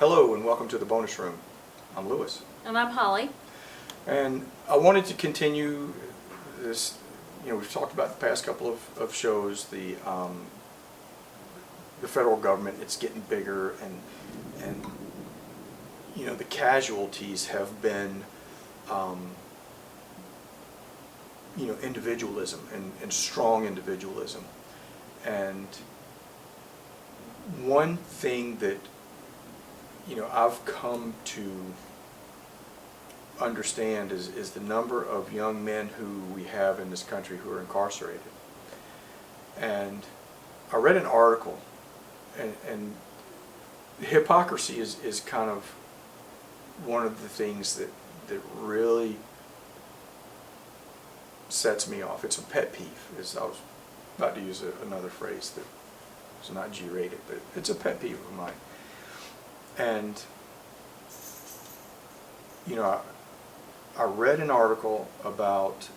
Hello and welcome to the bonus room. I'm Lewis. And I'm Holly. And I wanted to continue this, we've talked about the past couple of shows, the federal government, it's getting bigger and the casualties have been, individualism and strong individualism. And one thing that I've come to understand is the number of young men who we have in this country who are incarcerated. And I read an article, and hypocrisy is kind of one of the things that really sets me off. It's a pet peeve. I was about to use another phrase that is not G-rated, but it's a pet peeve of mine. And I read an article about,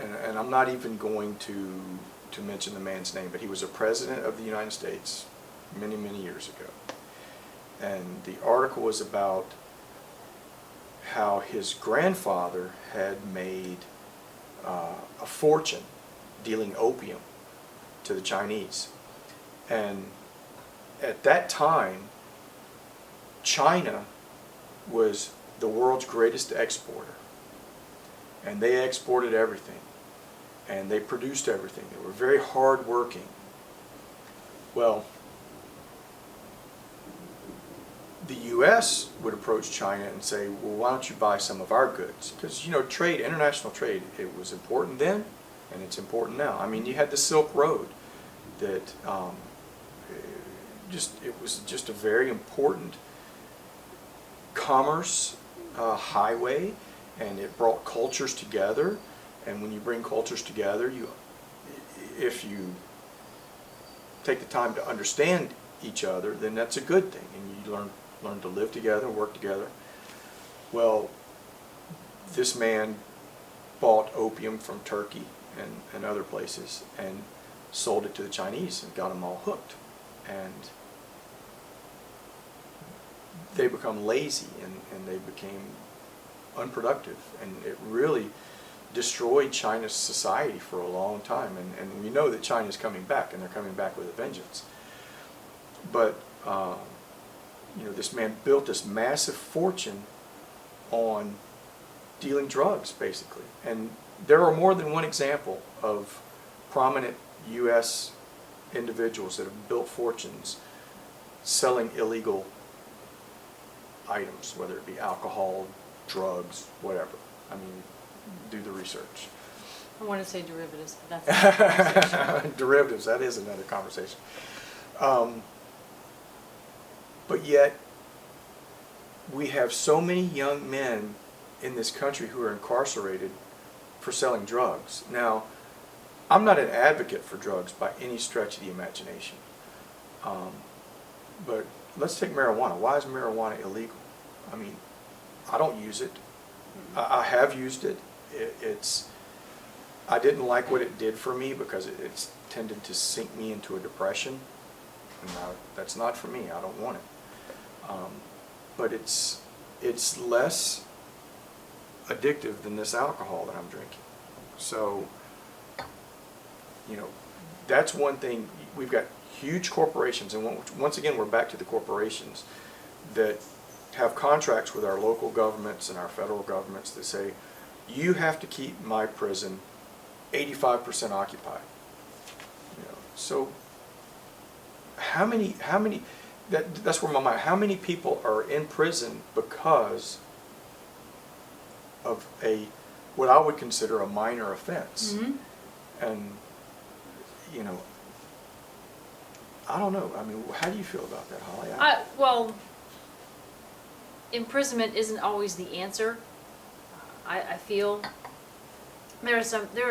and I'm not even going to mention the man's name, but he was a president of the United States many, many years ago. And the article was about how his grandfather had made a fortune dealing opium to the Chinese. And at that time, China was the world's greatest exporter. And they exported everything. And they produced everything. They were very hard working. Well, the U.S. would approach China and say, well, why don't you buy some of our goods? Because, trade, international trade, it was important then, and it's important now. I mean, you had the Silk Road that it was just a very important commerce highway, and it brought cultures together. And when you bring cultures together, if you take the time to understand each other, then that's a good thing, and you learn to live together, work together. Well, this man bought opium from Turkey and other places and sold it to the Chinese and got them all hooked. And they become lazy and they became unproductive, and it really destroyed China's society for a long time. And we know that China's coming back, and they're coming back with a vengeance. But this man built this massive fortune on dealing drugs, basically. And there are more than one example of prominent U.S. individuals that have built fortunes selling illegal items, whether it be alcohol, drugs, whatever. I mean, do the research. I want to say derivatives, but that's another conversation. Derivatives, that is another conversation. But yet, we have so many young men in this country who are incarcerated for selling drugs. Now, I'm not an advocate for drugs by any stretch of the imagination. But let's take marijuana. Why is marijuana illegal? I mean, I don't use it. I have used it. I didn't like what it did for me because it's tended to sink me into a depression. And that's not for me. I don't want it. But it's less addictive than this alcohol that I'm drinking. So, that's one thing. We've got huge corporations, and once again, we're back to the corporations that have contracts with our local governments and our federal governments that say, you have to keep my prison 85% occupied. So how many that's where my mind, how many people are in prison because of what I would consider a minor offense? Mm-hmm. And I don't know. I mean, how do you feel about that, Holly? Well, imprisonment isn't always the answer. I feel there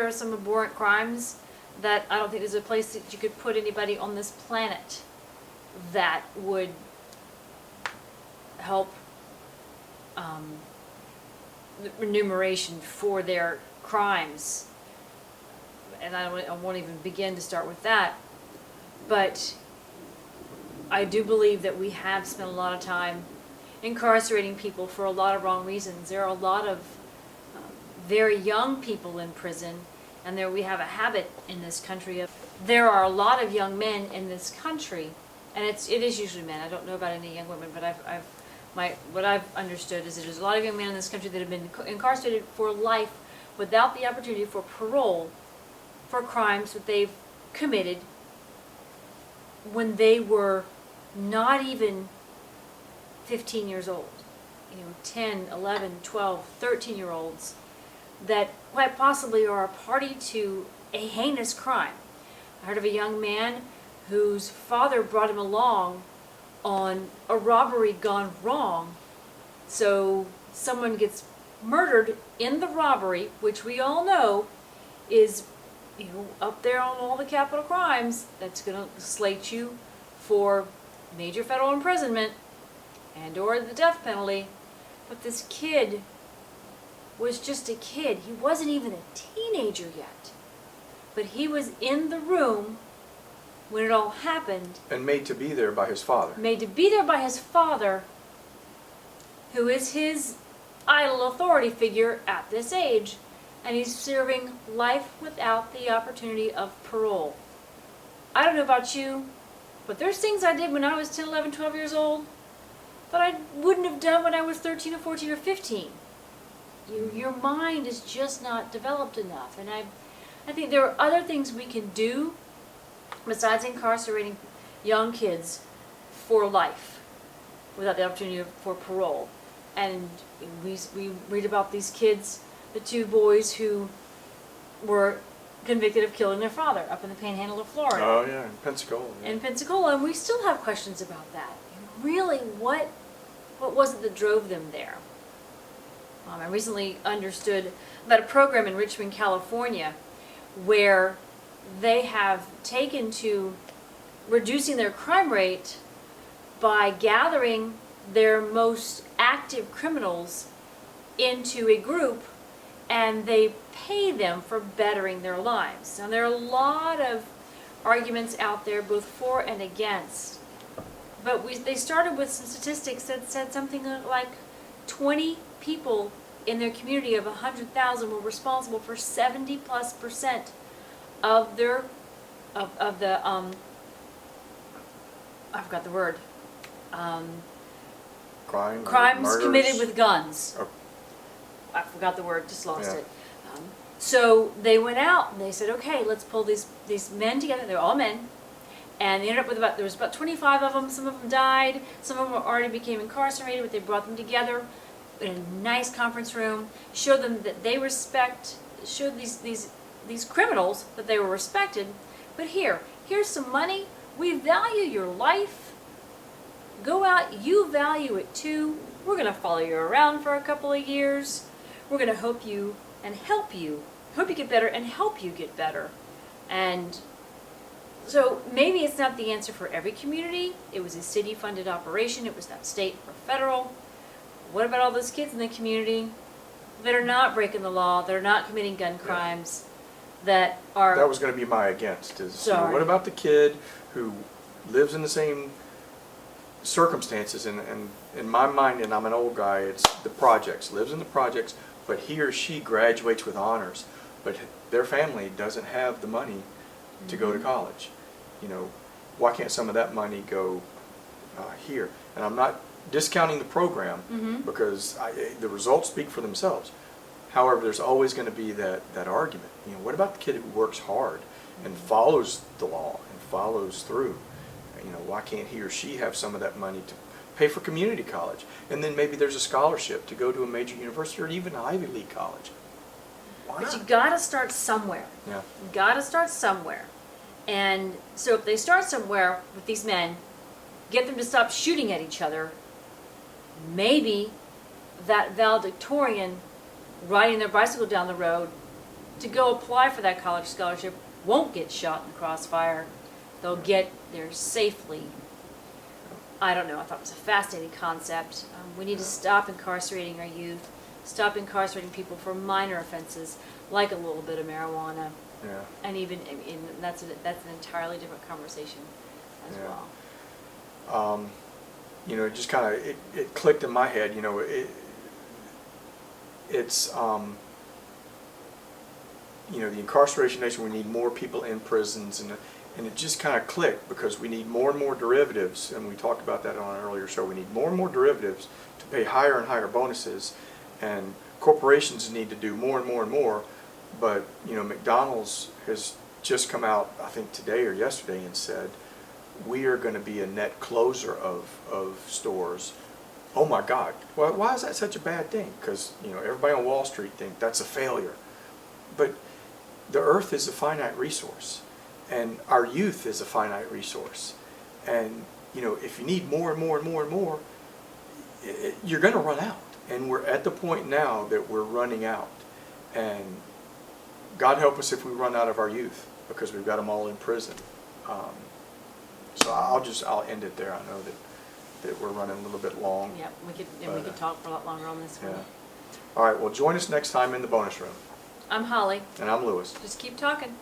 are some abhorrent crimes that I don't think there's a place that you could put anybody on this planet that would help the remuneration for their crimes. And I won't even begin to start with that. But I do believe that we have spent a lot of time incarcerating people for a lot of wrong reasons. There are a lot of very young people in prison, and we have a habit in this country of, there are a lot of young men in this country, and it is usually men. I don't know about any young women, but what I've understood is that there's a lot of young men in this country that have been incarcerated for life without the opportunity for parole for crimes that they've committed when they were not even 15 years old. 10, 11, 12, 13-year-olds that quite possibly are a party to a heinous crime. I heard of a young man whose father brought him along on a robbery gone wrong. So someone gets murdered in the robbery, which we all know is up there on all the capital crimes. That's going to slate you for major federal imprisonment and or the death penalty. But this kid was just a kid. He wasn't even a teenager yet. But he was in the room when it all happened. And made to be there by his father. Made to be there by his father, who is his idol authority figure at this age. And he's serving life without the opportunity of parole. I don't know about you, but there's things I did when I was 10, 11, 12 years old that I wouldn't have done when I was 13 or 14 or 15. Your mind is just not developed enough. And I think there are other things we can do besides incarcerating young kids for life without the opportunity for parole. And we read about these kids, the two boys who were convicted of killing their father up in the Panhandle of Florida. Oh yeah, in Pensacola. Yeah. In Pensacola, and we still have questions about that. Really, what was it that drove them there? I recently understood about a program in Richmond, California, where they have taken to reducing their crime rate by gathering their most active criminals into a group, and they pay them for bettering their lives. Now, there are a lot of arguments out there, both for and against. But they started with some statistics that said something like 20 people in their community of 100,000 were responsible for 70+% of the I forgot the word. Crimes murders. committed with guns. Oh. I forgot the word, just lost Yeah. it. So they went out and they said, okay, let's pull these men together. They're all men. And they ended up with there was about 25 of them. Some of them died. Some of them already became incarcerated, but they brought them together in a nice conference room, showed them that they showed these criminals that they were respected. But here's some money. We value your life. Go out, you value it too. We're going to follow you around for a couple of years. We're going to help you get better and help you get better. And so maybe it's not the answer for every community. It was a city-funded operation. It was not state or federal. What about all those kids in the community that are not breaking the law, that are not committing gun crimes, that are... That was going to be my against. Sorry. What about the kid who lives in the same circumstances? And in my mind, and I'm an old guy, it's the projects. Lives in the projects, but he or she graduates with honors. But their family doesn't have the money to go to college. Why can't some of that money go here? And I'm not discounting the program because the results speak for themselves. However, there's always going to be that argument. What about the kid who works hard and follows the law and follows through? Why can't he or she have some of that money to pay for community college? And then maybe there's a scholarship to go to a major university or even an Ivy League college. Why But not? you got to start somewhere. Yeah. You got to start somewhere. And so if they start somewhere with these men, get them to stop shooting at each other, maybe that valedictorian riding their bicycle down the road to go apply for that college scholarship won't get shot in the crossfire. They'll get there safely. I don't know. I thought it was a fascinating concept. We need to stop incarcerating our youth, stop incarcerating people for minor offenses like a little bit of marijuana. Yeah. And even that's an entirely different conversation as Yeah. well. You know, it just kind of, it clicked in my head, you know, it's, you know, the incarceration nation, we need more people in prisons, and it just kind of clicked because we need more and more derivatives, and we talked about that on an earlier show. We need more and more derivatives to pay higher and higher bonuses, and corporations need to do more and more and more. But, you know, McDonald's has just come out, I think today or yesterday, and said, we are going to be a net closer of stores. Oh my God, well, why is that such a bad thing? Because, you know, everybody on Wall Street think that's a failure. But the earth is a finite resource, and our youth is a finite resource. And, you know, if you need more and more and more and more, you're going to run out. And we're at the point now that we're running out. And God help us if we run out of our youth, because we've got them all in prison. So I'll end it there. I know that we're running a little bit long. Yep, we could talk for a lot longer on this one. Yeah. All right, well, join us next time in the bonus room. I'm Holly. And I'm Lewis. Just keep talking.